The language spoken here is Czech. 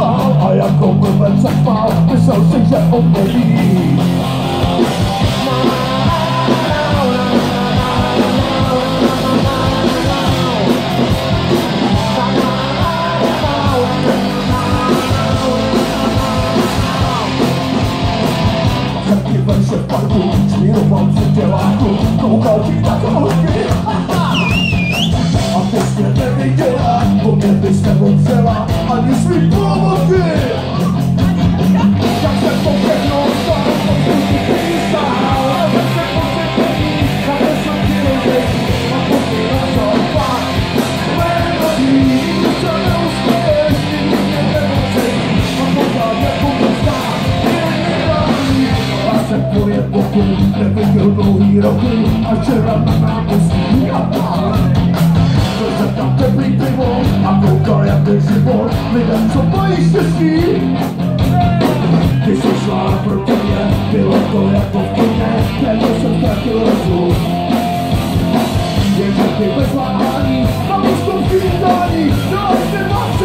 stál a jako blbec se spál, myslel si, že on mě ví. Taky verše v parku, šmíroval si těláku, koukal ti na kolky. A ty jsi mě neviděla, po mě bys neodřela ani svý původky. Jak se pokehnul sám, to jsem ti písal, jak se posekení, jak jsem ti rozděl, a pozdě na západ. Melodí, co neuspěješ, nikdy mě nemocej, a pořád nebudu stát, nevědání. A se tvoje boku, neviděl dlouhý roky, a včera na náměstí a pár. Tam teplý pivo a koukal jak je život lidem, co mají štěstí. Když se šla proti mě, bylo to jako v kyně, této jsem ztratil rozum. Jenže ty bez váhání, na místo vítání, dala si vás